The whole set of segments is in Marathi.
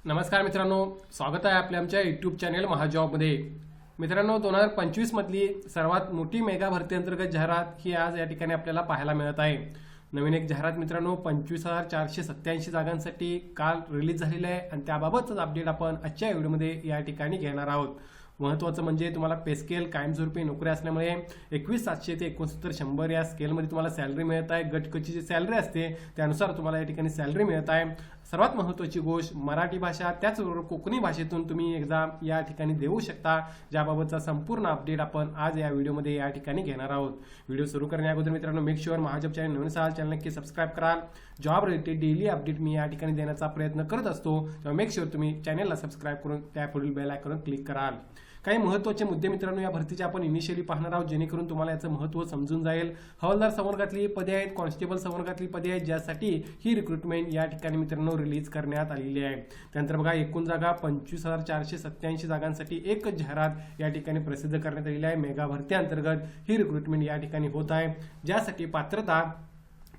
नमस्कार मित्रांनो, स्वागत आहे आपल्या आमच्या यूट्यूब चॅनेल महाजॉबमध्ये। मित्रांनो, 2025 मधली सर्वात मोठी मेगा भरती अंतर्गत जाहिरात ही आज या ठिकाणी आपल्याला पाहायला मिळत आहे। नवीन एक जाहिरात मित्रांनो 25,487 जागांसाठी काल रिलीज झालेली आहे आणि त्याबाबतच अपडेट आपण आजच्या व्हिडिओमध्ये या ठिकाणी घेणार आहोत। महत्त्वाचं म्हणजे तुम्हाला पे स्केल कायमस्वरूपी नोकरी असल्यामुळे 21,700 ते 69,100 या स्केलमध्ये तुम्हाला सॅलरी मिळत आहे। गटकची जी सॅलरी असते त्यानुसार तुम्हाला या ठिकाणी सॅलरी मिळत आहे। सर्वात महत्त्वाची गोष्ट मराठी भाषा त्याचबरोबर कोकणी भाषेतून तुम्ही एक्झाम या ठिकाणी देऊ शकता, ज्याबाबतचा संपूर्ण अपडेट आपण आज या व्हिडिओमध्ये या ठिकाणी घेणार आहोत। व्हिडिओ सुरू करण्या अगोदर मित्रांनो मेक शुअर महाजॉब चॅनल नवीन असाल चॅनल नक्की सबस्क्राइब कराल। जॉब रिलेटेड डेली अपडेट मी या ठिकाणी देण्याचा प्रयत्न करत असतो, तेव्हा मेक शुअर तुम्ही चॅनलला सबस्क्राइब करून त्या पुढील बेल आयकॉनवर क्लिक कराल। काही महत्त्वाचे मुद्दे मित्रांनो या भरतीचे आपण इनिशियली पाहणार आहोत, जेणेकरून तुम्हाला याचं महत्त्व समजून जाईल। हवालदार संवर्गातली पदे आहेत, कॉन्स्टेबल संवर्गातली पदे आहेत, ज्यासाठी ही रिक्रुटमेंट या ठिकाणी मित्रांनो रिलीज करण्यात आलेली आहे। त्यानंतर बघा एकूण जागा 25,487 जागांसाठी एकच जाहिरात या ठिकाणी प्रसिद्ध करण्यात आलेली आहे। मेगा भरती अंतर्गत ही रिक्रुटमेंट या ठिकाणी होत आहे, ज्यासाठी पात्रता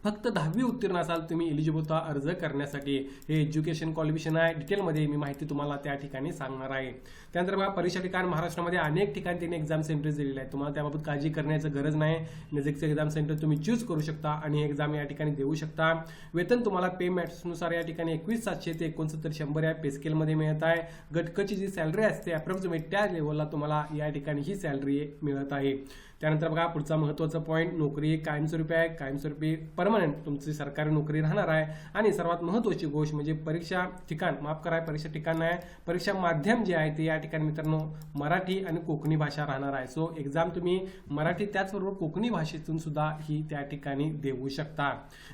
फक्त 10वी उत्तीर्ण असाल तुम्ही एलिजिबल अर्ज करण्यासाठी। हे एज्युकेशन क्वालिफिकेशन आहे, डिटेलमध्ये मी माहिती तुम्हाला त्या ठिकाणी सांगणार आहे। त्यानंतर बघा परीक्षा ठिकाण महाराष्ट्रामध्ये अनेक ठिकाणी त्यांनी एक्झाम सेंटर्स दिलेले आहेत, तुम्हाला त्याबाबत काळजी करण्याची गरज नाही। नजीकचे एक्झाम सेंटर तुम्ही चूज करू शकता आणि एक्झाम या ठिकाणी देऊ शकता। वेतन तुम्हाला पे मॅट्सनुसार या ठिकाणी 21,700 ते 69,100 या पे स्केलमध्ये मिळत आहे। गटकची जी सॅलरी असते अप्रॉक्सिमेट त्या लेवलला तुम्हाला या ठिकाणी ही सॅलरी मिळत आहे। त्यानंतर बघा पुढचा महत्त्वाचा पॉईंट, नोकरी कायमस्वरूपी आहे, कायमस्वरूपी परमनंट तुमची सरकारी नोकरी राहणार आहे। आणि सर्वात महत्त्वाची गोष्ट म्हणजे परीक्षा ठिकाण परीक्षा ठिकाण नाही, परीक्षा माध्यम जे आहे ते या ठिकाणी मित्रांनो मराठी आणि कोकणी भाषा राहणार आहे। सो एक्झाम तुम्ही मराठी त्याचबरोबर कोकणी भाषेतून सुद्धा ही त्या ठिकाणी देऊ शकता।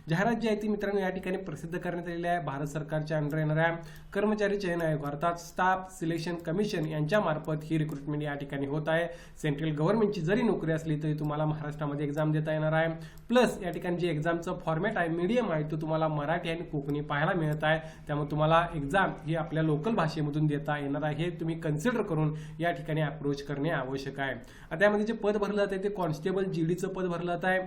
जाहिरात जी आहे ती मित्रांनो या ठिकाणी प्रसिद्ध करण्यात आलेली आहे भारत सरकारच्या अंडर येणाऱ्या कर्मचारी चयन आयोग अर्थात स्टाफ सिलेक्शन कमिशन यांच्या मार्फत ही रिक्रुटमेंट या ठिकाणी होत आहे। सेंट्रल गव्हर्नमेंटची जरी नोकरी असली तरी तुम्हाला महाराष्ट्रामध्ये एक्झाम देता येणार आहे। प्लस या ठिकाणी जे एक्झामचं फॉर्मॅट आहे मीडियम आहे तो तुम्हाला मराठी आणि कोकणी पाहायला मिळत आहे, त्यामुळे तुम्हाला एक्झाम ही आपल्या लोकल भाषेमधून देता येणार आहे। हे तुम्ही कन्सिडर करून या ठिकाणी अप्रोच करणे आवश्यक आहे। आता यामध्ये जे पद भरलं जात आहे ते कॉन्स्टेबल जीडीचं पद भरलं जात आहे।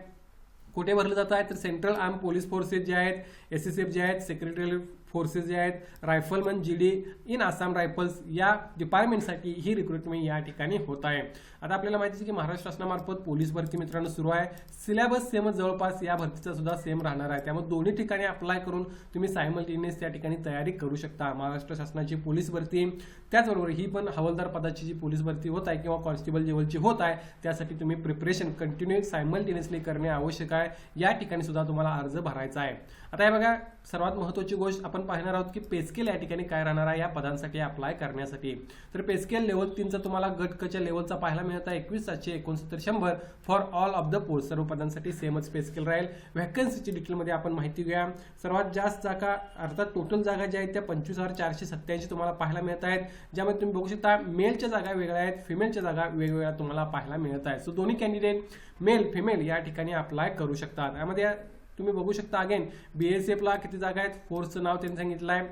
कुठे भरलं जात आहे तर सेंट्रल आर्म पोलीस फोर्सेस जे आहेत, एसएसएफ जे आहेत, सेक्रेटरी फोर्सेस जे आहेत, rifleman GD in Assam rifles या डिपार्टमेंटसाठी ही रिक्रुटमेंट या ठिकाणी होत आहे। आता आपल्याला माहिती आहे की महाराष्ट्र शासनामार्फत पोलीस भरती मित्रांनो सुरू आहे। सिलेबस सेमच जवळपास या भरतीचा सुद्धा सेम राहणार आहे, त्यामुळे दोन्ही ठिकाणी अप्लाय करून तुम्ही सायमल्टेनियस त्या ठिकाणी तयारी करू शकता। महाराष्ट्र शासनाची पोलीस भरती त्याचबरोबर ही पण हवालदार पदाची जी पोलीस भरती होत आहे किंवा कॉन्स्टेबल लेवलची होत आहे, त्यासाठी तुम्ही प्रिपरेशन कंटिन्यू सायमल्टेनियसली करणे आवश्यक आहे। या ठिकाणी सुद्धा तुम्हाला अर्ज भरायचा आहे। आता हे बघा सर्वात महत्त्वाची गोष्ट आपण पाहणार आहोत की पे स्केल या ठिकाणी काय राहणार आहे या पदांसाठी अप्लाय करण्यासाठी। तर पे स्केल लेवल 3चा तुम्हाला गटकच्या लेवलचा पाहायला मिळत आहे 21,700 69,100 for all of the post. सर्व पदांसाठी सेमच पे स्केल राहील। व्हॅकन्सीची डिटेलमध्ये आपण माहिती घेऊया। सर्वात जास्त जागा अर्थात टोटल जागा ज्या आहेत त्या 25,487 तुम्हाला पाहायला मिळत आहेत, ज्यामध्ये तुम्ही बघू शकता मेलच्या जागा वेगळ्या आहेत, फिमेलच्या जागा वेगवेगळ्या तुम्हाला पाहायला मिळत आहेत। सो दोन्ही कॅन्डिडेट मेल फिमेल या ठिकाणी अप्लाय करू शकतात। यामध्ये तुम्ही बघू शकता अगेन बीएसएफला किती जागा आहेत, फोर्सचं नाव त्यांनी सांगितलं आहे।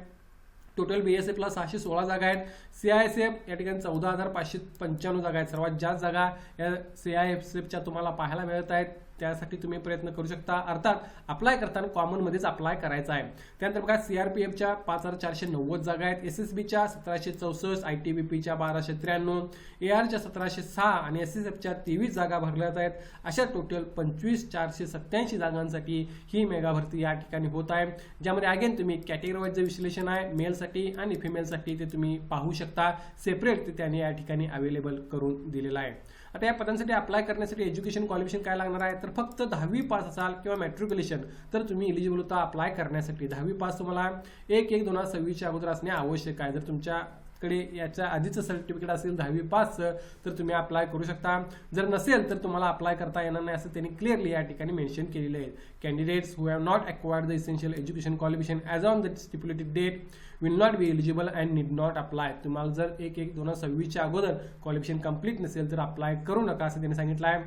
टोटल बीएसएफला 616 जागा आहेत। सीआयएसएफ या ठिकाणी 14,595 जागा आहेत। सर्वात जास्त जागा या सीआयएसएफच्या तुम्हाला पाहायला मिळत आहेत, त्यासाठी तुम्ही प्रयत्न करू शकता। अर्थात अप्लाय करताना कॉमन मध्येच अप्लाय करायचा आहे। त्यानंतर बघा सीआरपीएफच्या 5,490 जागा आहेत, एसएसबीच्या 1764, आयटीबीपीच्या 1293, एआरच्या 1706 आणि एसएसएफच्या 23 जागा भरल्या आहेत। अशा टोटल 25,487 जागांसाठी ही मेगा भरती या ठिकाणी होत आहे, ज्यामध्ये अगेन तुम्ही कॅटेगरी वाईज विश्लेषण आहे मेलसाठी आणि फिमेलसाठी ते तुम्ही पाहू शकता। सेपरेट ते त्यांनी या ठिकाणी अवेलेबल करून दिलेला आहे। आता या पदांसाठी अप्लाय करण्यासाठी एज्युकेशन क्वालिफिकेशन काय लागणार आहे तर फक्त 10वी पास असाल किंवा मॅट्रिक्युलेशन तर तुम्ही एलिजिबल होता अप्लाय करण्यासाठी। 10वी पास तुम्हाला 1/1/2026 अगोदर असणे आवश्यक आहे। जर तुमच्याकडे याच्या आधीचं सर्टिफिकेट असेल 10वी पासचं तर तुम्ही अप्लाय करू शकता, जर नसेल तर तुम्हाला अप्लाय करता येणार नाही असं त्यांनी क्लिअरली या ठिकाणी मेन्शन केलेलं आहे। Candidates who have not acquired the essential education qualification as on the stipulated date will not be eligible and need not apply. तुम्हाला जर 1/1/2026 अगोदर क्वालिफिकेशन कंप्लीट नसेल तर अप्लाय करू नका असं त्यांनी सांगितलं आहे।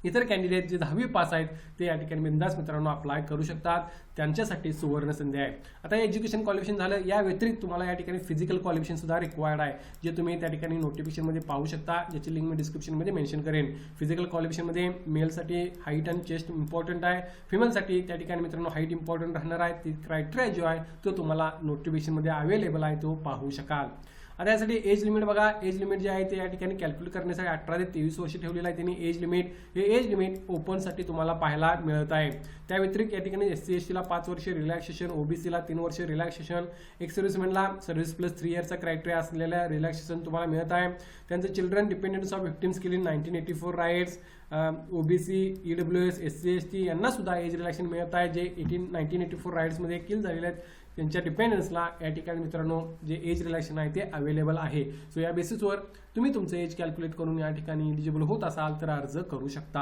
इतर कॅन्डिडेट जे 10वी पास आहेत ते या ठिकाणी बिंदास मित्रांनो अप्लाय करू शकतात, त्यांच्यासाठी सुवर्ण संधी आहे। आता एज्युकेशन क्वालिफिकेशन झालं, या व्यतिरिक्त तुम्हाला या ठिकाणी फिजिकल क्वालिफिकेशन सुद्धा रिक्वायर्ड आहे, जे तुम्ही त्या ठिकाणी नोटिफिकेशनमध्ये पाहू शकता, ज्याची लिंक मी डिस्क्रिप्शनमध्ये मेन्शन करेन। फिजिकल क्वालिफिकेशनमध्ये मेलसाठी हाईट आणि चेस्ट इम्पॉर्टंट आहे, फिमेलसाठी त्या ठिकाणी मित्रांनो हाईट इम्पॉर्टंट राहणार आहे। ती क्रायटेरिया जो आहे तो तुम्हाला नोटिफिकेशनमध्ये अवेलेबल आहे, तो पाहू शकाल। आता यासाठी एज लिमिट बघा, एज लिमिट जे आहे ते या ठिकाणी कॅल्क्युलेट करण्यासाठी 18 ते 23 वर्ष ठेवलेलं आहे त्यांनी एज लिमिट। हे एज लिमिट ओपनसाठी तुम्हाला पाहायला मिळत आहे। त्या व्यतिरिक्त या ठिकाणी SC ST ला 5 वर्ष रिलॅक्सेशन, OBC ला 3 वर्ष रिलॅक्सेशन, एक्स सर्व्हिसमॅनला सर्व्हिस प्लस 3 इयर्सचा क्रायटेरिया असलेल्या रिलॅक्सेशन तुम्हाला मिळत आहे। त्यांचं children dependents of victims kill in 1984 riots, OBC, EWS, SC ST यांना सुद्धा एज रिलॅक्सेशन मिळत आहे, जे 1984 राईट्समध्ये किल झालेले आहेत त्यांच्या डिपेंडन्सला या ठिकाणी मित्रांनो जे एज रिलॅक्सेशन आहे ते अवेलेबल आहे। सो या बेसिसवर तुम्ही तुमचं एज कॅल्क्युलेट करून या ठिकाणी एलिजिबल होत असाल तर अर्ज करू शकता।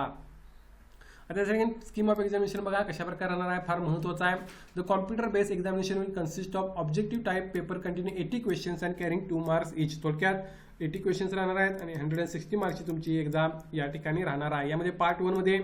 आता सेकंड स्कीम ऑफ एक्झामिनेशन बघा कशा प्रकारे राहणार आहे, फार महत्त्वाचं आहे। The computer based examination will consist of objective type paper containing 80 questions and carrying 2 marks इच। थोडक्यात 80 क्वेश्चन्स राहणार आहेत आणि 160 मार्क्सची तुमची एक्झाम या ठिकाणी राहणार आहे। यामध्ये पार्ट 1 मध्ये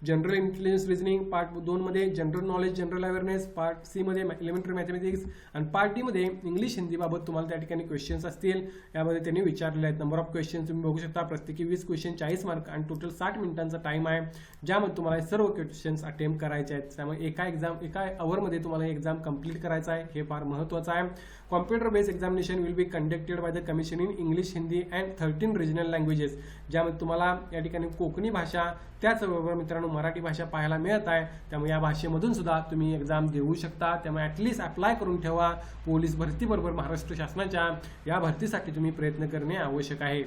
जनरल इंटेलिजन्स रिझनिंग, पार्ट 2 मध्ये general knowledge general awareness, part C मध्ये एलिमेंटरी मॅथमॅटिक्स आणि पार्ट डी मध्ये इंग्लिश हिंदी बाबत तुम्हाला त्या ठिकाणी क्वेश्चन्स असतील। यामध्ये त्यांनी विचारलेले आहेत। नंबर ऑफ क्वेश्चन तुम्ही बघू शकता, प्रत्येकी 20 क्वेश्चन 40 मार्क आणि टोटल 60 मिनिटांचा टाइम आहे, ज्यामध्ये तुम्हाला सर्व क्वेश्चन्स अटेम्प्ट करायचे आहेत। त्यामुळे एका अवरमध्ये तुम्हाला एक्झाम कंप्लीट करायचं आहे, हे फार महत्त्वाचं आहे। Computer based examination will be conducted by the commission in English, Hindi and 13 regional languages, ज्यामध्ये तुम्हाला या ठिकाणी कोकणी भाषा त्याचबरोबर मित्रांनो मराठी भाषा पाहायला मिळत आहे। त्यामुळे या भाषेमधून सुद्धा तुम्ही एक्झाम देऊ शकता। त्यामुळे ॲटलिस्ट अप्लाय करून ठेवा। पोलीस भरतीबरोबर महाराष्ट्र शासनाच्या या भरतीसाठी तुम्ही प्रयत्न करणे आवश्यक आहे।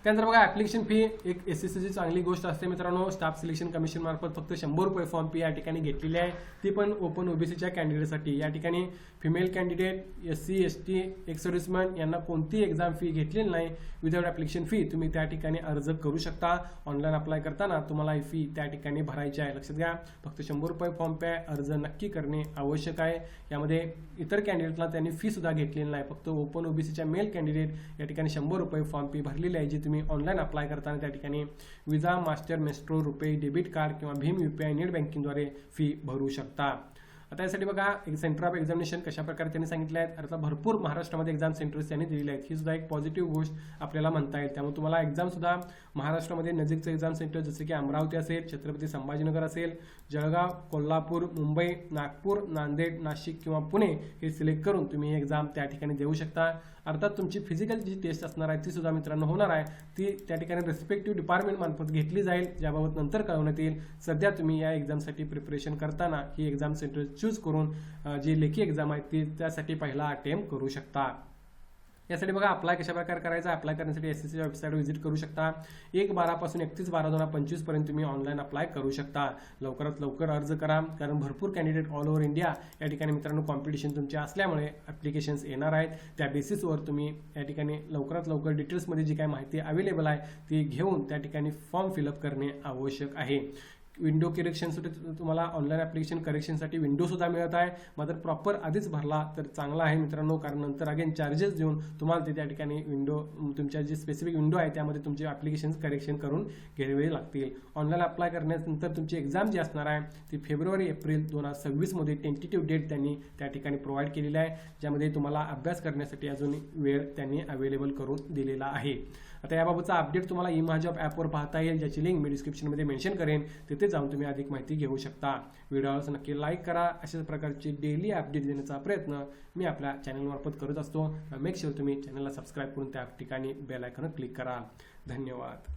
त्यानंतर बघा ॲप्लिकेशन फी एक SSCची चांगली गोष्ट असते मित्रांनो, स्टाफ सिलेक्शन कमिशन मार्फत फक्त 100 रुपये फॉर्म फी या ठिकाणी घेतलेली आहे, ती पण ओपन OBCच्या कॅन्डिडेटसाठी। या ठिकाणी female candidate, SC ST, ex serviceman यांना कोणती एक्झाम फी घेतलेली नाही। विदाउट ॲप्लिकेशन फी तुम्ही त्या ठिकाणी अर्ज करू शकता। ऑनलाईन अप्लाय करताना तुम्हाला ही फी त्या ठिकाणी भरायची आहे, लक्षात घ्या। फक्त 100 रुपये फॉर्म फी आहे, अर्ज नक्की करणे आवश्यक आहे। यामध्ये इतर कॅन्डिडेटला त्यांनी फी सुद्धा घेतलेली नाही, फक्त ओपन OBCच्या मेल कॅन्डिडेट या ठिकाणी 100 रुपये फॉर्म फी भरलेली आहे, जी तुम्ही ऑनलाईन अप्लाय करताना त्या ठिकाणी विजा, मास्टर, मेस्ट्रो, रुपे, डेबिट कार्ड किंवा भीम UPI नेट बँकिंगद्वारे फी भरू शकता। आता यासाठी बघा एक सेंटर ऑफ एक्झामिनेशन कशा प्रकारे त्यांनी सांगितले आहेत। आता भरपूर महाराष्ट्रामध्ये एक्झाम सेंटर्स त्यांनी दिलेले आहेत, ही सुद्धा एक पॉझिटिव्ह गोष्ट आपल्याला म्हणता येईल। त्यामुळे तुम्हाला एक्झाम सुद्धा महाराष्ट्रामध्ये नजीकचं एक्झाम सेंटर जसे की अमरावती असेल, छत्रपती संभाजीनगर असेल, जळगाव, कोल्हापूर, मुंबई, नागपूर, नांदेड, नाशिक किंवा पुणे हे सिलेक्ट करून तुम्ही एक्झाम त्या ठिकाणी देऊ शकता। अर्थात तुमची फिजिकल जी टेस्ट असणार आहे ती सुद्धा मित्रांनो होणार आहे, ती त्या ठिकाणी रिस्पेक्टिव्ह डिपार्टमेंट मार्फत घेतली जाईल, ज्याबाबत नंतर कळवण्यात येईल। सध्या तुम्ही या एक्झामसाठी प्रिपरेशन करताना ही एक्झाम सेंटर चूज करून जी लेखी एक्झाम आहे ती त्यासाठी पहिला अटेम्प्ट करू शकता। यासाठी बघा अप्लाय कशा प्रकारे करायचा, अप्लाय करण्यासाठी SSCच्या वेबसाईटवर व्हिजिट करू शकता। 1/12 पासून 31/12/2025 पर्यंत तुम्ही ऑनलाईन अप्लाय करू शकता। लवकरात लवकर अर्ज करा, कारण भरपूर कॅन्डिडेट ऑल ओव्हर इंडिया या ठिकाणी मित्रांनो कॉम्पिटिशन तुमचे असल्यामुळे ॲप्लिकेशन्स येणार आहेत। त्या बेसिसवर तुम्ही या ठिकाणी लवकरात लवकर डिटेल्समध्ये जी काही माहिती अवेलेबल आहे ती घेऊन त्या ठिकाणी फॉर्म फिलअप करणे आवश्यक आहे। विंडो करेक्शनसाठी तुम्हाला ऑनलाईन ॲप्लिकेशन करेक्शनसाठी विंडो सुद्धा मिळत आहे, मात्र प्रॉपर आधीच भरला तर चांगला आहे मित्रांनो, कारण नंतर अगेन चार्जेस देऊन तुम्हाला ते त्या ठिकाणी विंडो तुमच्या जी स्पेसिफिक विंडो आहे त्यामध्ये तुमचे ॲप्लिकेशन करेक्शन करून घ्यावे लागतील। ऑनलाईन अप्लाय करण्यानंतर तुमची एक्झाम जी असणार आहे ती फेब्रुवारी-एप्रिल 2026 मध्ये टेंटेटिव्ह डेट त्यांनी त्या ठिकाणी प्रोव्हाइड केलेली आहे, ज्यामध्ये तुम्हाला अभ्यास करण्यासाठी अजून वेळ त्यांनी अवेलेबल करून दिलेला आहे। आता याबाबतचा अपडेट तुम्हाला इमाजॉब ॲपवर पाहता येईल, ज्याची लिंक मी डिस्क्रिप्शनमध्ये मेन्शन करेन, तिथे जाऊन तुम्ही अधिक माहिती घेऊ शकता। व्हिडिओला नक्की लाईक करा। अशाच प्रकारचे डेली अपडेट देण्याचा प्रयत्न मी आपल्या चॅनलमार्फत करत असतो। मेक शुअर तुम्ही चॅनलला सबस्क्राईब करून त्या ठिकाणी बेल आयकॉनवर क्लिक करा। धन्यवाद।